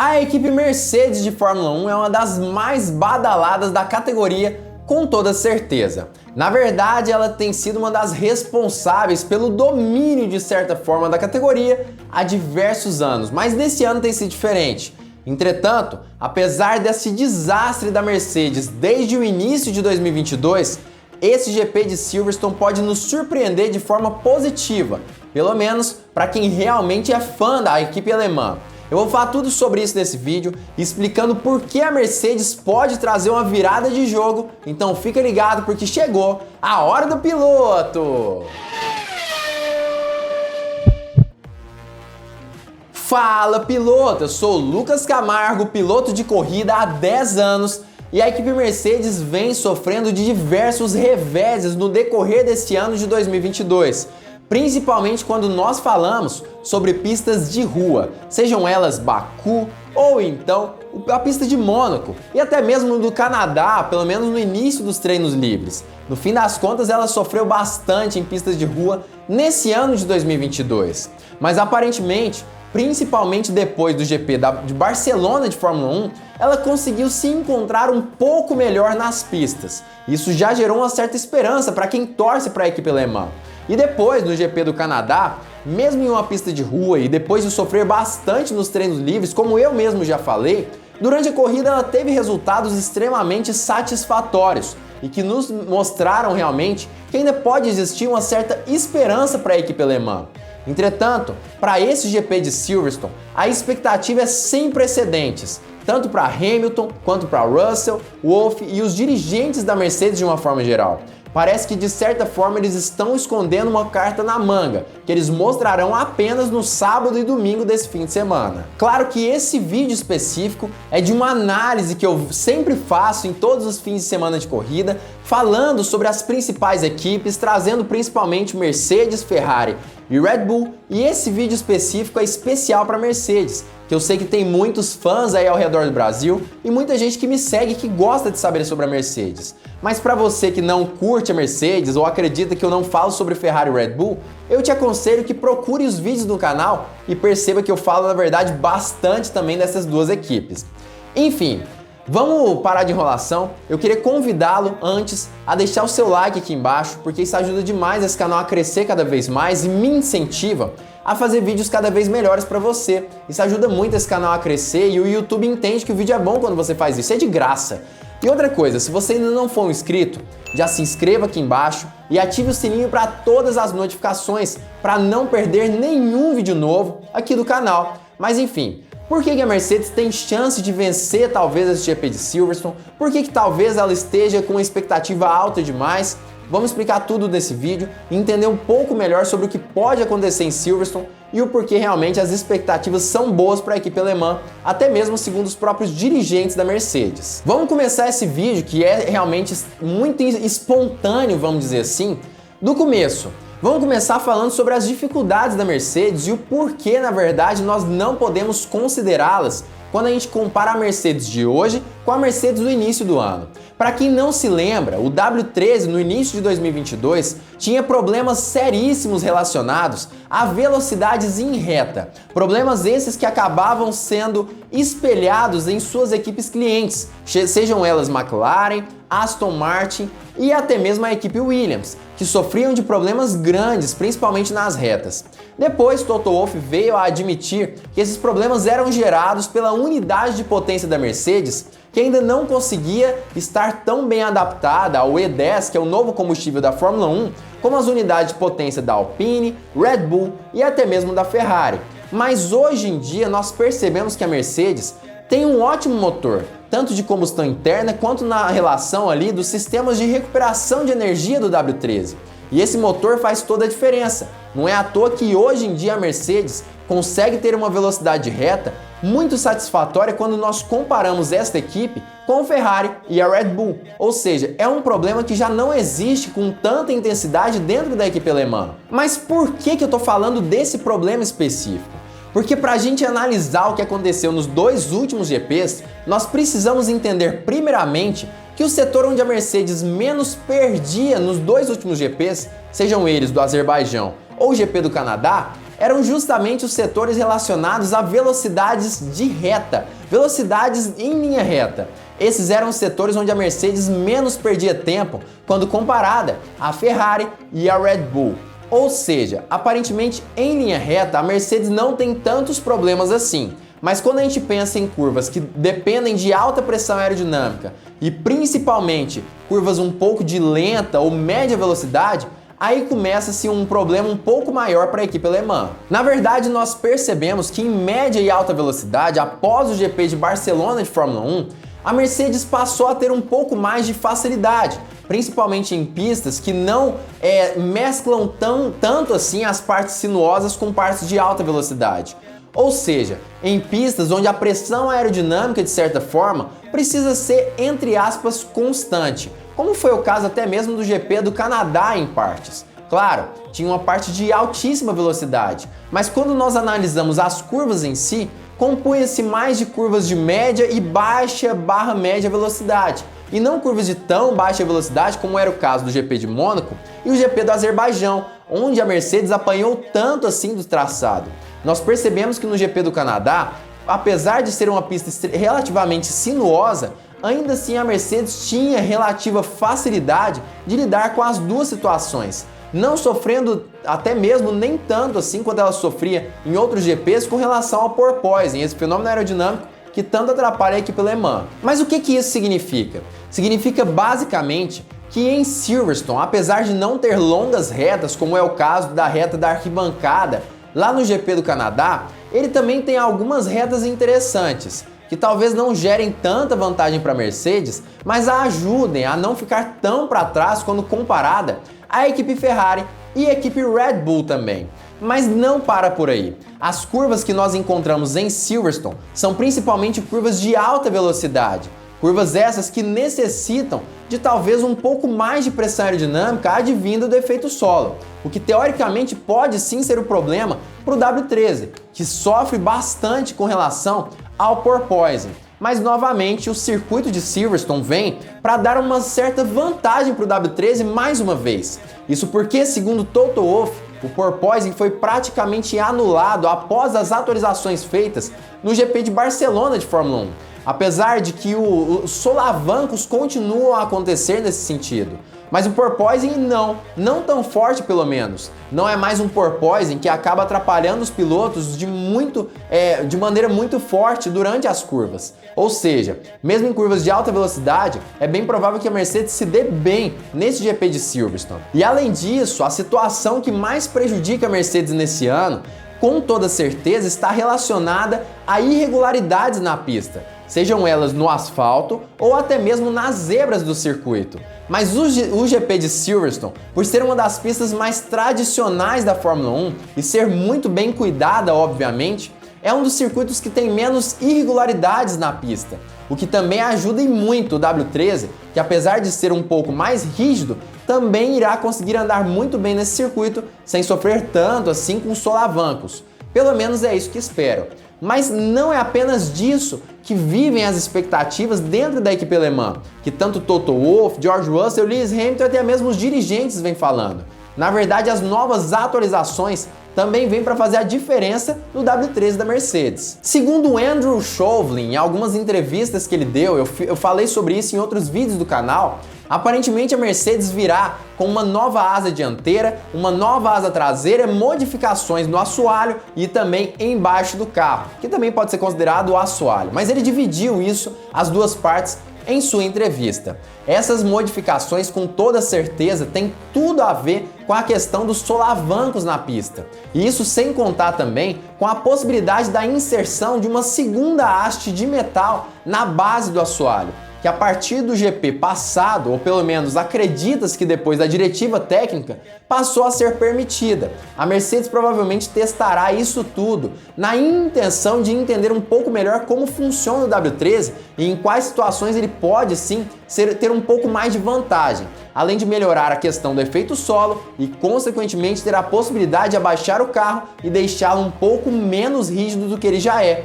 A equipe Mercedes de Fórmula 1 é uma das mais badaladas da categoria, com toda certeza. Na verdade, ela tem sido uma das responsáveis pelo domínio de certa forma da categoria há diversos anos, mas nesse ano tem sido diferente. Entretanto, apesar desse desastre da Mercedes desde o início de 2022, esse GP de Silverstone pode nos surpreender de forma positiva, pelo menos para quem realmente é fã da equipe alemã. Eu vou falar tudo sobre isso nesse vídeo, explicando por que a Mercedes pode trazer uma virada de jogo, então fica ligado porque chegou a hora do piloto! Fala piloto, eu sou o Lucas Camargo, piloto de corrida há 10 anos e a equipe Mercedes vem sofrendo de diversos reveses no decorrer desse ano de 2022. Principalmente quando nós falamos sobre pistas de rua, sejam elas Baku ou então a pista de Mônaco e até mesmo do Canadá, pelo menos no início dos treinos livres. No fim das contas, ela sofreu bastante em pistas de rua nesse ano de 2022, mas aparentemente, principalmente depois do GP de Barcelona de Fórmula 1, ela conseguiu se encontrar um pouco melhor nas pistas. Isso já gerou uma certa esperança para quem torce para a equipe alemã. E depois, no GP do Canadá, mesmo em uma pista de rua e depois de sofrer bastante nos treinos livres, como eu mesmo já falei, durante a corrida ela teve resultados extremamente satisfatórios e que nos mostraram realmente que ainda pode existir uma certa esperança para a equipe alemã. Entretanto, para esse GP de Silverstone, a expectativa é sem precedentes, tanto para Hamilton quanto para Russell, Wolff e os dirigentes da Mercedes de uma forma geral. Parece que de certa forma eles estão escondendo uma carta na manga, que eles mostrarão apenas no sábado e domingo desse fim de semana. Claro que esse vídeo específico é de uma análise que eu sempre faço em todos os fins de semana de corrida, falando sobre as principais equipes, trazendo principalmente Mercedes, Ferrari e Red Bull, e esse vídeo específico é especial para Mercedes, que eu sei que tem muitos fãs aí ao redor do Brasil e muita gente que me segue que gosta de saber sobre a Mercedes. Mas para você que não curte a Mercedes ou acredita que eu não falo sobre Ferrari e Red Bull, eu te aconselho que procure os vídeos do canal e perceba que eu falo na verdade bastante também dessas duas equipes. Enfim, vamos parar de enrolação, eu queria convidá-lo antes a deixar o seu like aqui embaixo, porque isso ajuda demais esse canal a crescer cada vez mais e me incentiva a fazer vídeos cada vez melhores para você. Isso ajuda muito esse canal a crescer e o YouTube entende que o vídeo é bom quando você faz isso, é de graça. E outra coisa, se você ainda não for um inscrito, já se inscreva aqui embaixo e ative o sininho para todas as notificações para não perder nenhum vídeo novo aqui do canal. Mas enfim, por que a Mercedes tem chance de vencer talvez esse GP de Silverstone? Por que talvez ela esteja com uma expectativa alta demais? Vamos explicar tudo nesse vídeo e entender um pouco melhor sobre o que pode acontecer em Silverstone e o porquê realmente as expectativas são boas para a equipe alemã, até mesmo segundo os próprios dirigentes da Mercedes. Vamos começar esse vídeo que é realmente muito espontâneo, vamos dizer assim, do começo. Vamos começar falando sobre as dificuldades da Mercedes e o porquê, na verdade, nós não podemos considerá-las quando a gente compara a Mercedes de hoje com a Mercedes do início do ano. Para quem não se lembra, o W13 no início de 2022 tinha problemas seríssimos relacionados a velocidades em reta. Problemas esses que acabavam sendo espelhados em suas equipes clientes, sejam elas McLaren, Aston Martin e até mesmo a equipe Williams, que sofriam de problemas grandes, principalmente nas retas. Depois, Toto Wolff veio a admitir que esses problemas eram gerados pela unidade de potência da Mercedes, que ainda não conseguia estar tão bem adaptada ao E10, que é o novo combustível da Fórmula 1, como as unidades de potência da Alpine, Red Bull e até mesmo da Ferrari. Mas hoje em dia nós percebemos que a Mercedes tem um ótimo motor, tanto de combustão interna quanto na relação ali dos sistemas de recuperação de energia do W13. E esse motor faz toda a diferença. Não é à toa que hoje em dia a Mercedes consegue ter uma velocidade reta muito satisfatória quando nós comparamos esta equipe com a Ferrari e a Red Bull. Ou seja, é um problema que já não existe com tanta intensidade dentro da equipe alemã. Mas por que eu estou falando desse problema específico? Porque para a gente analisar o que aconteceu nos dois últimos GPs, nós precisamos entender primeiramente que o setor onde a Mercedes menos perdia nos dois últimos GPs, sejam eles do Azerbaijão ou o GP do Canadá, eram justamente os setores relacionados a velocidades de reta, velocidades em linha reta. Esses eram os setores onde a Mercedes menos perdia tempo quando comparada à Ferrari e à Red Bull. Ou seja, aparentemente em linha reta a Mercedes não tem tantos problemas assim. Mas quando a gente pensa em curvas que dependem de alta pressão aerodinâmica e principalmente curvas um pouco de lenta ou média velocidade, aí começa-se um problema um pouco maior para a equipe alemã. Na verdade, nós percebemos que em média e alta velocidade, após o GP de Barcelona de Fórmula 1, a Mercedes passou a ter um pouco mais de facilidade, principalmente em pistas que não mesclam tanto assim as partes sinuosas com partes de alta velocidade. Ou seja, em pistas onde a pressão aerodinâmica, de certa forma, precisa ser, entre aspas, constante, como foi o caso até mesmo do GP do Canadá em partes. Claro, tinha uma parte de altíssima velocidade, mas quando nós analisamos as curvas em si, compunha-se mais de curvas de média e baixa/média velocidade, e não curvas de tão baixa velocidade como era o caso do GP de Mônaco e o GP do Azerbaijão, onde a Mercedes apanhou tanto assim do traçado. Nós percebemos que no GP do Canadá, apesar de ser uma pista relativamente sinuosa, ainda assim a Mercedes tinha relativa facilidade de lidar com as duas situações, não sofrendo até mesmo nem tanto assim quanto ela sofria em outros GPs com relação ao porpoising, esse fenômeno aerodinâmico que tanto atrapalha a equipe alemã. Mas o que isso significa? Significa basicamente que em Silverstone, apesar de não ter longas retas, como é o caso da reta da arquibancada lá no GP do Canadá, ele também tem algumas retas interessantes, que talvez não gerem tanta vantagem para a Mercedes, mas a ajudem a não ficar tão para trás quando comparada à equipe Ferrari e à equipe Red Bull também. Mas não para por aí. As curvas que nós encontramos em Silverstone são principalmente curvas de alta velocidade, curvas essas que necessitam de talvez um pouco mais de pressão aerodinâmica advinda do efeito solo, o que teoricamente pode sim ser o problema para o W13, que sofre bastante com relação ao porpoising. Mas novamente o circuito de Silverstone vem para dar uma certa vantagem para o W13 mais uma vez. Isso porque, segundo Toto Wolff, o porpoising foi praticamente anulado após as atualizações feitas no GP de Barcelona de Fórmula 1. Apesar de que os solavancos continuam a acontecer nesse sentido. Mas o porpoising não tão forte pelo menos. Não é mais um porpoising que acaba atrapalhando os pilotos de maneira muito forte durante as curvas. Ou seja, mesmo em curvas de alta velocidade, é bem provável que a Mercedes se dê bem nesse GP de Silverstone. E além disso, a situação que mais prejudica a Mercedes nesse ano, com toda certeza, está relacionada a irregularidades na pista, sejam elas no asfalto ou até mesmo nas zebras do circuito. Mas o GP de Silverstone, por ser uma das pistas mais tradicionais da Fórmula 1 e ser muito bem cuidada, obviamente, é um dos circuitos que tem menos irregularidades na pista, o que também ajuda e muito o W13, que apesar de ser um pouco mais rígido, também irá conseguir andar muito bem nesse circuito sem sofrer tanto assim com os solavancos. Pelo menos é isso que espero. Mas não é apenas disso que vivem as expectativas dentro da equipe alemã, que tanto Toto Wolff, George Russell, Lewis Hamilton e até mesmo os dirigentes vêm falando. Na verdade, as novas atualizações também vêm para fazer a diferença no W13 da Mercedes. Segundo Andrew Shovlin, em algumas entrevistas que ele deu, eu falei sobre isso em outros vídeos do canal, aparentemente a Mercedes virá com uma nova asa dianteira, uma nova asa traseira, modificações no assoalho e também embaixo do carro, que também pode ser considerado o assoalho, mas ele dividiu isso, as duas partes, em sua entrevista. Essas modificações com toda certeza têm tudo a ver com a questão dos solavancos na pista. E isso sem contar também com a possibilidade da inserção de uma segunda haste de metal na base do assoalho, que a partir do GP passado, ou pelo menos acredita-se que depois da diretiva técnica, passou a ser permitida. A Mercedes provavelmente testará isso tudo na intenção de entender um pouco melhor como funciona o W13 e em quais situações ele pode sim ter um pouco mais de vantagem, além de melhorar a questão do efeito solo e consequentemente ter a possibilidade de abaixar o carro e deixá-lo um pouco menos rígido do que ele já é,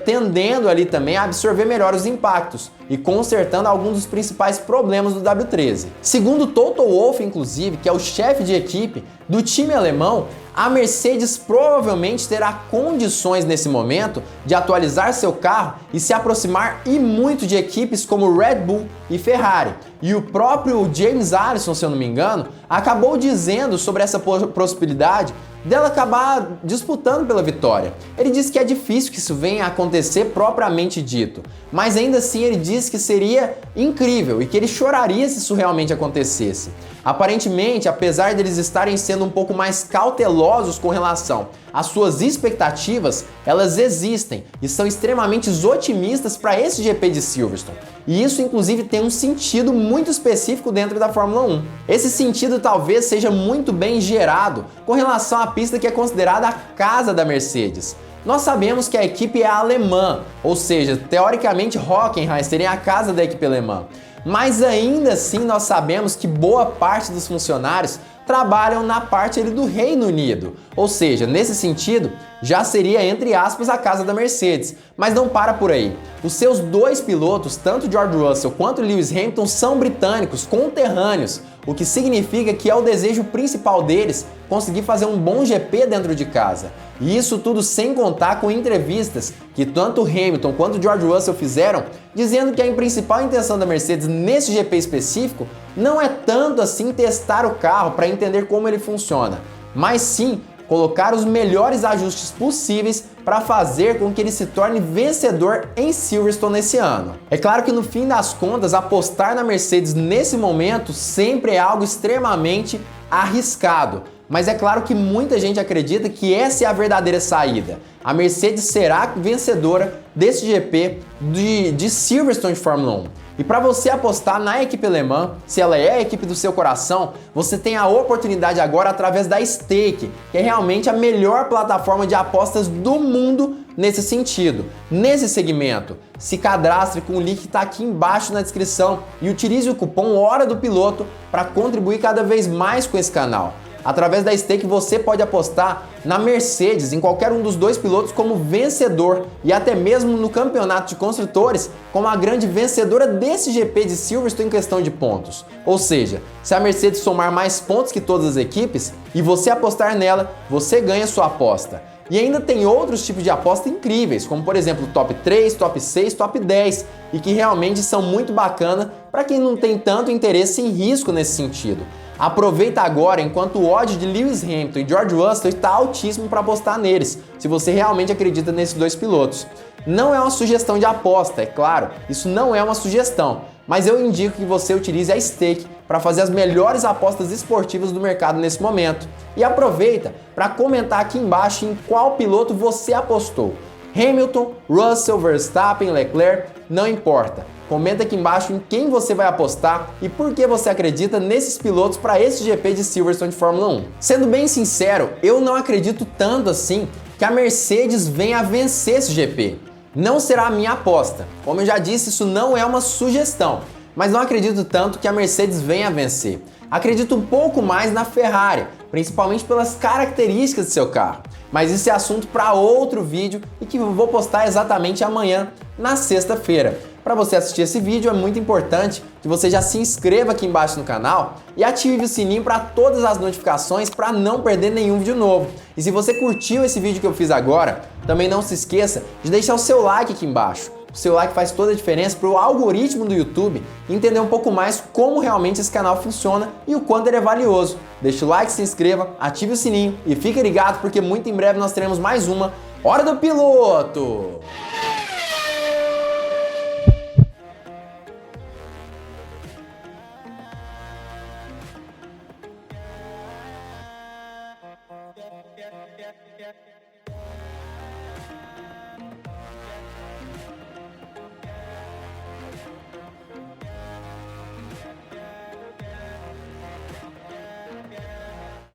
tendendo ali também a absorver melhor os impactos e consertando alguns dos principais problemas do W13. Segundo Toto Wolff, inclusive, que é o chefe de equipe do time alemão, A Mercedes provavelmente terá condições nesse momento de atualizar seu carro e se aproximar e muito de equipes como Red Bull e Ferrari. E o próprio James Allison, se eu não me engano, acabou dizendo sobre essa possibilidade dela acabar disputando pela vitória. Ele disse que é difícil que isso venha a acontecer propriamente dito, mas ainda assim ele disse que seria incrível e que ele choraria se isso realmente acontecesse. Aparentemente, apesar deles estarem sendo um pouco mais cautelosos com relação às suas expectativas, elas existem e são extremamente otimistas para esse GP de Silverstone. E isso inclusive tem um sentido muito específico dentro da Fórmula 1. Esse sentido talvez seja muito bem gerado com relação à pista que é considerada a casa da Mercedes. Nós sabemos que a equipe é alemã, ou seja, teoricamente Hockenheim seria a casa da equipe alemã. Mas ainda assim nós sabemos que boa parte dos funcionários trabalham na parte ali do Reino Unido, ou seja, nesse sentido, já seria entre aspas a casa da Mercedes, mas não para por aí. Os seus dois pilotos, tanto George Russell quanto Lewis Hamilton, são britânicos, conterrâneos, o que significa que é o desejo principal deles conseguir fazer um bom GP dentro de casa. E isso tudo sem contar com entrevistas que tanto Hamilton quanto George Russell fizeram, dizendo que a principal intenção da Mercedes nesse GP específico não é tanto assim testar o carro para entender como ele funciona, mas sim colocar os melhores ajustes possíveis para fazer com que ele se torne vencedor em Silverstone nesse ano. É claro que no fim das contas, apostar na Mercedes nesse momento sempre é algo extremamente arriscado, mas é claro que muita gente acredita que essa é a verdadeira saída. A Mercedes será vencedora desse GP de Silverstone de Fórmula 1. E para você apostar na equipe alemã, se ela é a equipe do seu coração, você tem a oportunidade agora através da Stake, que é realmente a melhor plataforma de apostas do mundo nesse sentido, nesse segmento. Se cadastre com o link que está aqui embaixo na descrição e utilize o cupom Hora do Piloto para contribuir cada vez mais com esse canal. Através da Stake você pode apostar na Mercedes, em qualquer um dos dois pilotos como vencedor e até mesmo no campeonato de construtores como a grande vencedora desse GP de Silverstone em questão de pontos. Ou seja, se a Mercedes somar mais pontos que todas as equipes e você apostar nela, você ganha sua aposta. E ainda tem outros tipos de aposta incríveis, como por exemplo top 3, top 6, top 10, e que realmente são muito bacanas para quem não tem tanto interesse em risco nesse sentido. Aproveita agora enquanto o odd de Lewis Hamilton e George Russell está altíssimo para apostar neles, se você realmente acredita nesses dois pilotos. Não é uma sugestão de aposta, é claro, isso não é uma sugestão, mas eu indico que você utilize a Stake para fazer as melhores apostas esportivas do mercado nesse momento. E aproveita para comentar aqui embaixo em qual piloto você apostou. Hamilton, Russell, Verstappen, Leclerc, não importa. Comenta aqui embaixo em quem você vai apostar e por que você acredita nesses pilotos para esse GP de Silverstone de Fórmula 1. Sendo bem sincero, eu não acredito tanto assim que a Mercedes venha a vencer esse GP. Não será a minha aposta. Como eu já disse, isso não é uma sugestão, mas não acredito tanto que a Mercedes venha a vencer. Acredito um pouco mais na Ferrari, principalmente pelas características de seu carro. Mas isso é assunto para outro vídeo e que eu vou postar exatamente amanhã, na sexta-feira. Para você assistir esse vídeo é muito importante que você já se inscreva aqui embaixo no canal e ative o sininho para todas as notificações para não perder nenhum vídeo novo. E se você curtiu esse vídeo que eu fiz agora, também não se esqueça de deixar o seu like aqui embaixo. O seu like faz toda a diferença para o algoritmo do YouTube entender um pouco mais como realmente esse canal funciona e o quanto ele é valioso. Deixe o like, se inscreva, ative o sininho e fique ligado porque muito em breve nós teremos mais uma Hora do Piloto!